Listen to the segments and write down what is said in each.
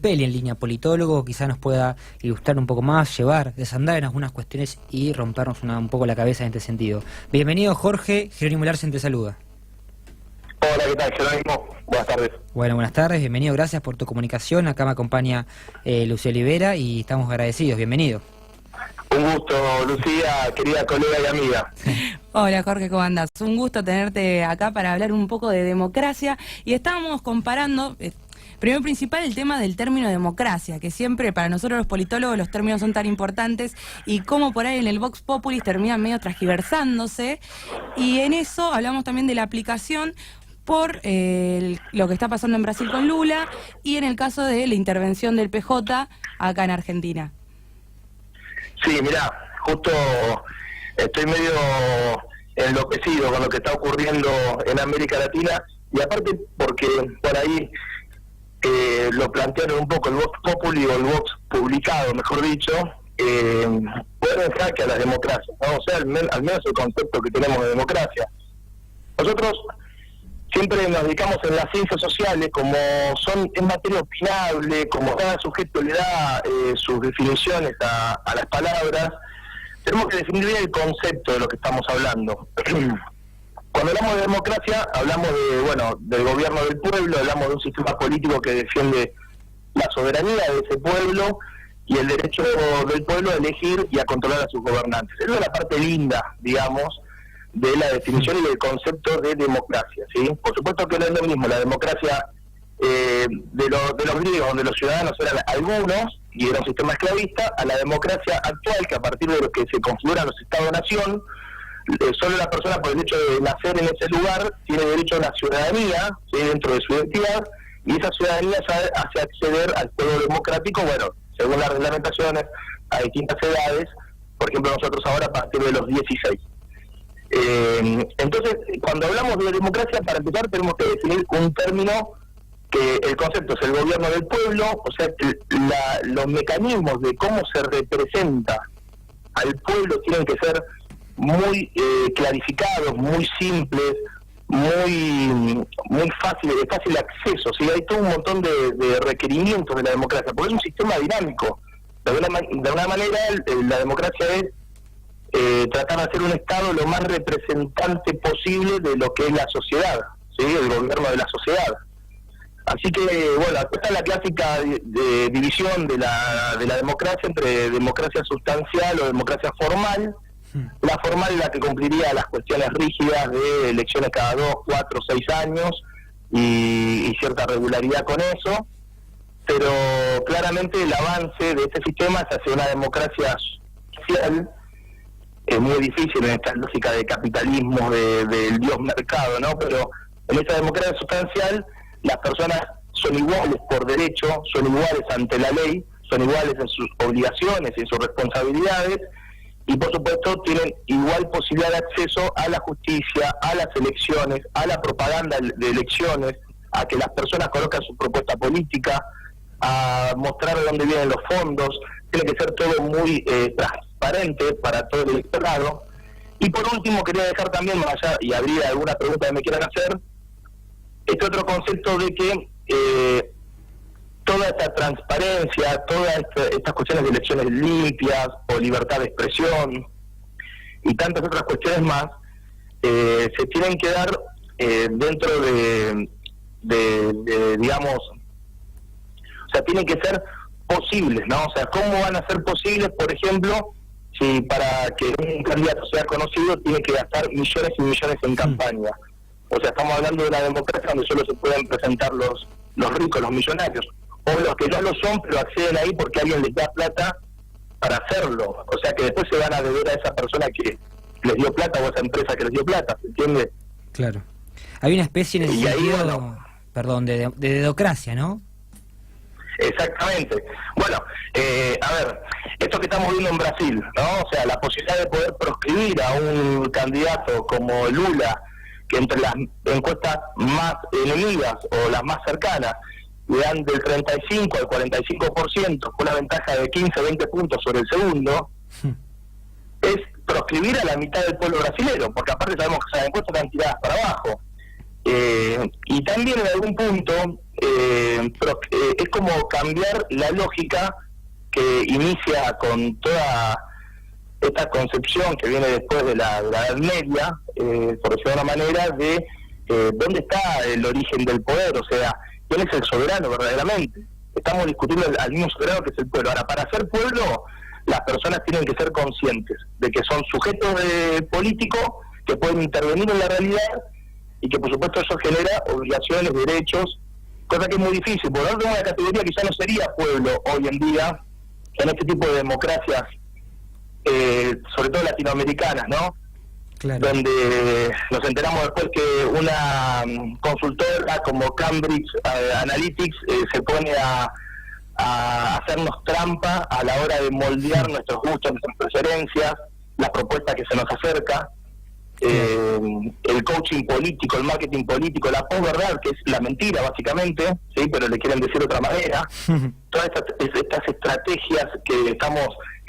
Campelli en línea, politólogo, quizá nos pueda ilustrar un poco más, llevar, desandar en algunas cuestiones y rompernos un poco la cabeza en este sentido. Bienvenido, Jorge. Jerónimo Larsen te saluda. Hola, ¿qué tal, Jerónimo? Buenas tardes. Bueno, buenas tardes, bienvenido, gracias por tu comunicación. Acá me acompaña Lucía Olivera y estamos agradecidos. Bienvenido. Un gusto, Lucía, querida colega y amiga. Hola Jorge, ¿cómo andás? Un gusto tenerte acá para hablar un poco de democracia y estábamos comparando, primero principal, el tema del término democracia, que siempre para nosotros los politólogos los términos son tan importantes y cómo por ahí en el Vox Populi terminan medio transgiversándose, y en eso hablamos también de la aplicación por lo que está pasando en Brasil con Lula y en el caso de la intervención del PJ acá en Argentina. Sí, mirá, justo estoy medio enloquecido con lo que está ocurriendo en América Latina, y aparte porque por ahí lo plantearon un poco el Vox Populi o el Vox publicado, mejor dicho, pone en jaque a las democracias, ¿no? O sea, al menos el concepto que tenemos de democracia. Nosotros siempre nos dedicamos en las ciencias sociales, como es materia opinable, como cada sujeto le da sus definiciones a las palabras, tenemos que definir bien el concepto de lo que estamos hablando. Cuando hablamos de democracia, hablamos del gobierno del pueblo, hablamos de un sistema político que defiende la soberanía de ese pueblo y el derecho del pueblo a elegir y a controlar a sus gobernantes. Esa es la parte linda, digamos, de la definición y del concepto de democracia, ¿sí? Por supuesto que no es lo mismo la democracia de los griegos, donde los ciudadanos eran algunos y era un sistema esclavista, a la democracia actual, que a partir de lo que se configuran los estados-nación, solo la persona, por el hecho de nacer en ese lugar, tiene derecho a una ciudadanía, ¿sí?, dentro de su identidad, y esa ciudadanía hace acceder al pueblo democrático, según las reglamentaciones, a distintas edades. Por ejemplo, nosotros ahora a partir de los 16. Entonces, cuando hablamos de democracia, para empezar tenemos que definir un término que el concepto es el gobierno del pueblo, o sea, que los mecanismos de cómo se representa al pueblo tienen que ser muy clarificados, muy simples, muy de fácil acceso. ¿Sí? Hay todo un montón de requerimientos de la democracia, porque es un sistema dinámico. De alguna manera, la democracia es tratar de hacer un Estado lo más representante posible de lo que es la sociedad, ¿sí?, el gobierno de la sociedad. Así que, esta es la clásica división de la democracia entre democracia sustancial o democracia formal. La formal es la que cumpliría las cuestiones rígidas de elecciones cada 2, 4, 6 años y cierta regularidad con eso, pero claramente el avance de este sistema es hacia una democracia social. Es muy difícil en esta lógica de capitalismo, del dios mercado, ¿no? Pero en esa democracia sustancial las personas son iguales por derecho, son iguales ante la ley, son iguales en sus obligaciones y en sus responsabilidades, y por supuesto tienen igual posibilidad de acceso a la justicia, a las elecciones, a la propaganda de elecciones, a que las personas conozcan su propuesta política, a mostrar de dónde vienen los fondos. Tiene que ser todo muy transparente para todo el electorado. Y por último, quería dejar también, más allá, y abrir alguna pregunta que me quieran hacer, este otro concepto de que toda esta transparencia, todas estas cuestiones de elecciones limpias o libertad de expresión y tantas otras cuestiones más, se tienen que dar dentro de digamos, o sea, tienen que ser posibles, ¿no? O sea, ¿cómo van a ser posibles, por ejemplo, si para que un candidato sea conocido tiene que gastar millones y millones en campaña? O sea, estamos hablando de una democracia donde solo se pueden presentar los ricos, los millonarios, o los que no lo son, pero acceden ahí porque alguien les da plata para hacerlo. O sea, que después se van a deber a esa persona que les dio plata o a esa empresa que les dio plata, ¿se entiende? Claro. Hay una especie en ese sentido, de dedocracia, ¿no? Exactamente. Bueno, a ver, esto que estamos viendo en Brasil, ¿no? O sea, la posibilidad de poder proscribir a un candidato como Lula, que entre las encuestas más enemigas o las más cercanas le dan del 35 al 45%, con una ventaja de 15, 20 puntos sobre el segundo, es proscribir a la mitad del pueblo brasilero, porque aparte sabemos que esas encuestas están tiradas para abajo. y también en algún punto es como cambiar la lógica que inicia con toda esta concepción que viene después de la Edad Media, por decirlo de una manera, de dónde está el origen del poder, o sea, quién es el soberano verdaderamente. Estamos discutiendo al mismo soberano que es el pueblo. Ahora, para ser pueblo, las personas tienen que ser conscientes de que son sujetos políticos que pueden intervenir en la realidad y que, por supuesto, eso genera obligaciones, derechos, cosa que es muy difícil. Por lo tanto, una categoría que ya no sería pueblo hoy en día, en este tipo de democracias, sobre todo latinoamericanas, ¿no? Claro. Donde nos enteramos después que una consultora como Cambridge Analytics se pone a hacernos trampa a la hora de moldear nuestros gustos, nuestras preferencias, la propuesta que se nos acerca, el coaching político, el marketing político, la posverdad, que es la mentira básicamente, sí, pero le quieren decir de otra manera. Todas estas estrategias que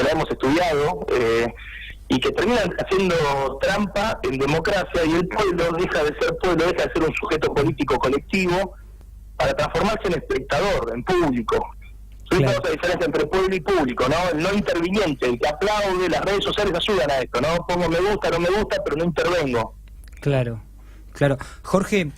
la hemos estudiado y que terminan haciendo trampa en democracia, y el pueblo deja de ser pueblo, deja de ser un sujeto político colectivo para transformarse en espectador, en público. Claro. Esa diferencia entre pueblo y público, ¿no? El no interviniente, el que aplaude, las redes sociales ayudan a esto, ¿no? Pongo me gusta, no me gusta, pero no intervengo. Claro, claro. Jorge,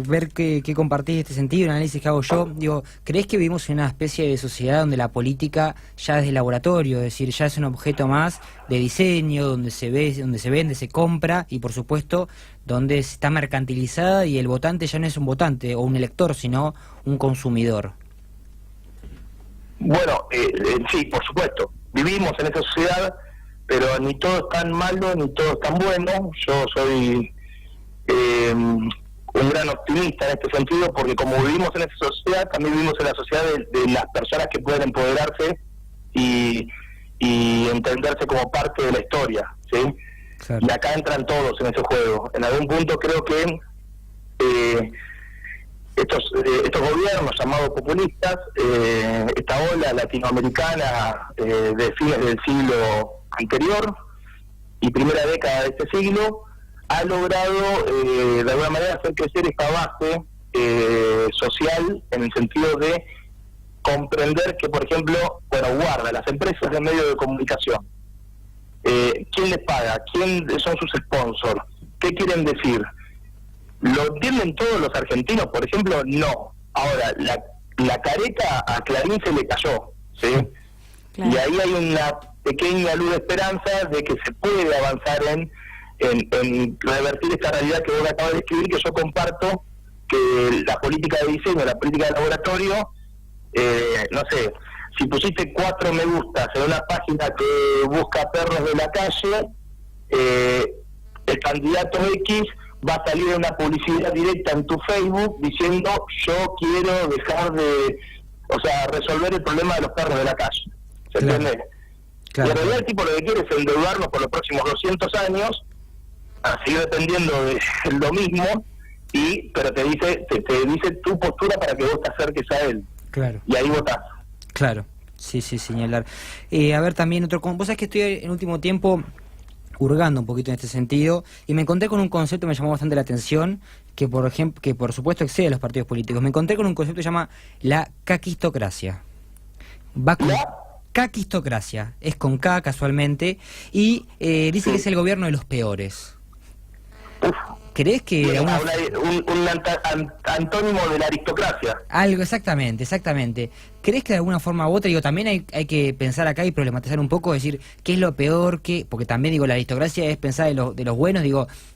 ver que compartís este sentido, el análisis que hago yo, digo, ¿crees que vivimos en una especie de sociedad donde la política ya es de laboratorio, es decir, ya es un objeto más de diseño, donde se vende, se compra y, por supuesto, donde está mercantilizada y el votante ya no es un votante o un elector, sino un consumidor? Bueno, sí, por supuesto. Vivimos en esa sociedad, pero ni todo es tan malo, ni todo es tan bueno. Yo soy un gran optimista en este sentido, porque como vivimos en esa sociedad, también vivimos en la sociedad de las personas que pueden empoderarse y entenderse como parte de la historia, ¿sí? Claro. Y acá entran todos en ese juego. En algún punto creo que estos gobiernos llamados populistas, esta ola latinoamericana de fines del siglo anterior y primera década de este siglo, ha logrado de alguna manera hacer crecer esta base social, en el sentido de comprender que, por ejemplo, guarda, las empresas de medios de comunicación, ¿quién les paga? ¿Quién son sus sponsors? ¿Qué quieren decir? ¿Lo entienden todos los argentinos, por ejemplo? No. Ahora, la careta a Clarín se le cayó, ¿sí? Claro. Y ahí hay una pequeña luz de esperanza de que se puede avanzar en revertir esta realidad que vos acabas de describir, que yo comparto, que la política de diseño, la política de laboratorio, no sé, si pusiste 4 me gustas en una página que busca perros de la calle, el candidato X va a salir una publicidad directa en tu Facebook diciendo yo quiero dejar de, resolver el problema de los perros de la calle. ¿Se entiende? Claro. Y en realidad el tipo lo que quiere es endeudarnos por los próximos 200 años, a seguir dependiendo de lo mismo, pero te dice tu postura para que vos te acerques a él. Claro. Y ahí votás. Claro, sí, señalar. A ver, también vos sabés que estoy en último tiempo hurgando un poquito en este sentido y me encontré con un concepto que me llamó bastante la atención, que por supuesto excede a los partidos políticos. Me encontré con un concepto que se llama la caquistocracia. Caquistocracia, es con K casualmente, y dice que es el gobierno de los peores. ¿Crees que un antónimo de la aristocracia? Algo, exactamente. ¿Crees que de alguna forma u otra, también hay que pensar acá y problematizar un poco, decir qué es lo peor, porque también la aristocracia es pensar de los buenos,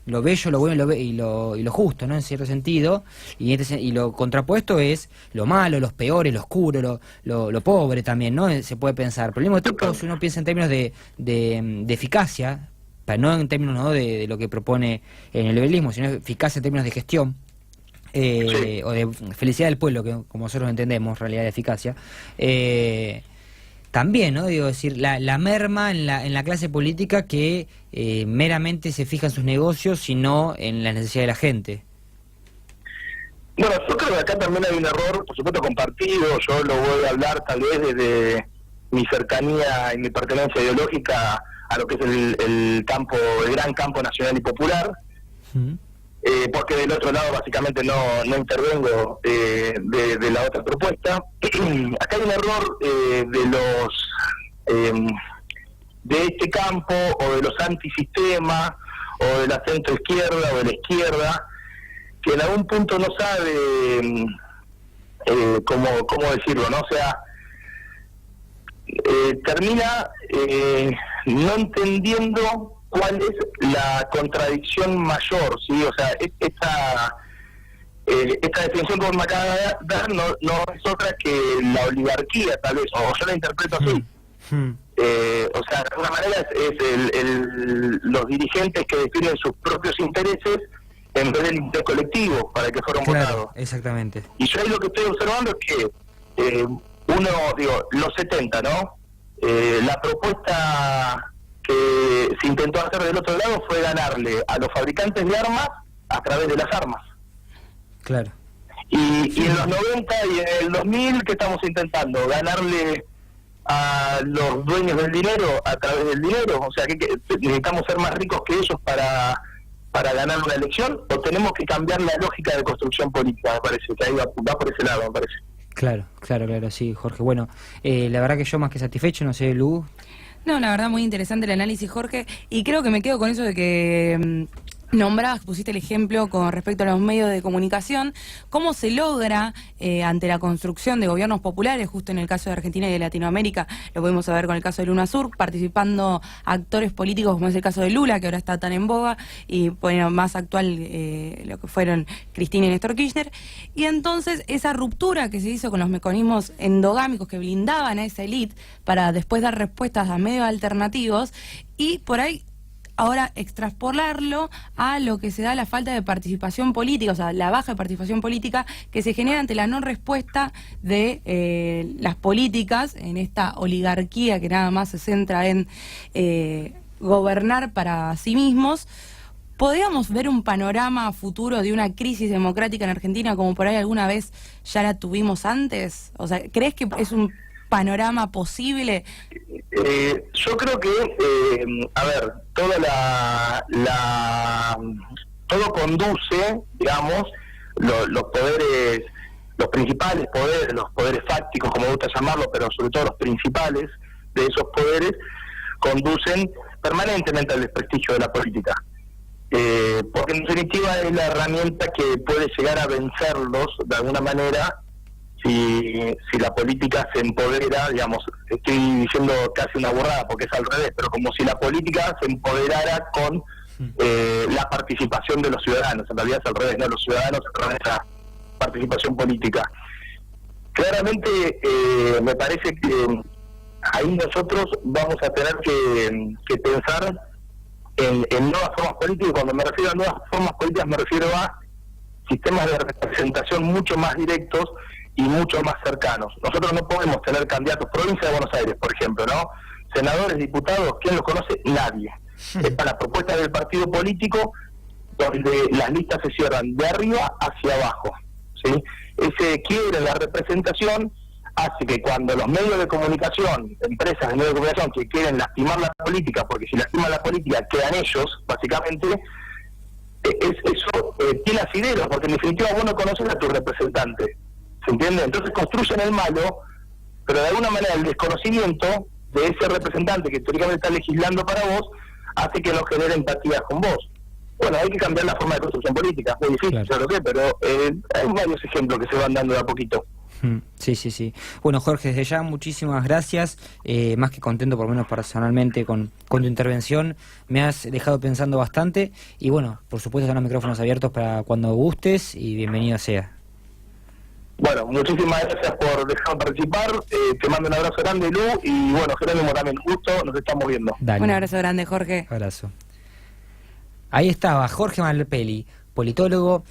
lo bello, lo bueno y lo justo, ¿no? En cierto sentido, y lo contrapuesto es lo malo, los peores, lo oscuro, lo pobre también, ¿no? Se puede pensar. Pero al mismo tiempo, si uno piensa en términos de eficacia, no en términos, ¿no?, de lo que propone en el liberalismo, sino eficacia en términos de gestión, sí, o de felicidad del pueblo, que como nosotros entendemos, realidad de eficacia, también, ¿no? Decir, la merma en la clase política que meramente se fija en sus negocios y no en la necesidad de la gente. Bueno, yo creo que acá también hay un error, por supuesto compartido. Yo lo voy a hablar tal vez desde mi cercanía y mi pertenencia ideológica a lo que es el gran campo nacional y popular. porque del otro lado básicamente no intervengo de la otra propuesta. Acá hay un error de este campo, o de los antisistemas, o de la centroizquierda, o de la izquierda, que en algún punto no sabe cómo decirlo, ¿no? O sea, termina no entendiendo cuál es la contradicción mayor, ¿sí? O sea, esta definición que me acaba de dar no es otra que la oligarquía, tal vez, o yo la interpreto así. O sea, de alguna manera es los dirigentes que definen sus propios intereses en vez del interés colectivo para que fueron votados. Exactamente. Y yo ahí lo que estoy observando es que los 70, ¿no? La propuesta que se intentó hacer del otro lado fue ganarle a los fabricantes de armas a través de las armas. Claro. Y en los 90 y en el 2000, ¿qué estamos intentando? Ganarle a los dueños del dinero a través del dinero. O sea, que necesitamos ser más ricos que ellos para ganar una elección, o tenemos que cambiar la lógica de construcción política. Me parece que ahí va por ese lado, me parece. Claro, sí, Jorge. Bueno, la verdad que yo más que satisfecho, no sé, Lu. No, la verdad muy interesante el análisis, Jorge, y creo que me quedo con eso de que nombrabas, pusiste el ejemplo con respecto a los medios de comunicación, cómo se logra ante la construcción de gobiernos populares, justo en el caso de Argentina y de Latinoamérica, lo podemos saber con el caso de UNASUR, participando actores políticos como es el caso de Lula, que ahora está tan en boga, y bueno, más actual lo que fueron Cristina y Néstor Kirchner, y entonces esa ruptura que se hizo con los mecanismos endogámicos que blindaban a esa élite para después dar respuestas a medios alternativos, y por ahí ahora extrapolarlo a lo que se da la falta de participación política, o sea, la baja de participación política que se genera ante la no respuesta de las políticas en esta oligarquía que nada más se centra en gobernar para sí mismos. ¿Podríamos ver un panorama futuro de una crisis democrática en Argentina como por ahí alguna vez ya la tuvimos antes? O sea, ¿crees que es un panorama posible? Yo creo que, a ver, todo conduce, digamos, los poderes, los principales poderes, los poderes fácticos, como me gusta llamarlo, pero sobre todo los principales de esos poderes, conducen permanentemente al desprestigio de la política. Porque en definitiva es la herramienta que puede llegar a vencerlos de alguna manera. Si la política se empodera, digamos, estoy diciendo casi una burrada porque es al revés, pero como si la política se empoderara con la participación de los ciudadanos. En realidad es al revés, ¿no? Los ciudadanos a través de la participación política. Claramente me parece que ahí nosotros vamos a tener que pensar en nuevas formas políticas, y cuando me refiero a nuevas formas políticas me refiero a sistemas de representación mucho más directos y mucho más cercanos. Nosotros no podemos tener candidatos, provincia de Buenos Aires, por ejemplo, ¿no? Senadores, diputados, ¿quién los conoce? Nadie. Está la propuesta del partido político, donde las listas se cierran de arriba hacia abajo, ¿sí? Ese quiebre en la representación hace que cuando los medios de comunicación, empresas de medios de comunicación que quieren lastimar la política, porque si lastiman la política quedan ellos, básicamente, eso tiene asidero, porque en definitiva vos no conoces a tu representante. ¿Se entiende? Entonces construyen el malo, pero de alguna manera el desconocimiento de ese representante que teóricamente está legislando para vos hace que no genere empatía con vos. Bueno, hay que cambiar la forma de construcción política, es muy difícil, claro. Yo lo sé, pero hay varios ejemplos que se van dando de a poquito. Sí. Bueno, Jorge, desde ya muchísimas gracias, más que contento, por lo menos personalmente, con tu intervención. Me has dejado pensando bastante y bueno, por supuesto están los micrófonos abiertos para cuando gustes y bienvenido sea. Bueno, muchísimas gracias por dejarme participar, te mando un abrazo grande, Lu, y bueno, Jerónimo también, gusto, nos estamos viendo. Dale. Un abrazo grande, Jorge. Abrazo. Ahí estaba Jorge Malpeli, politólogo,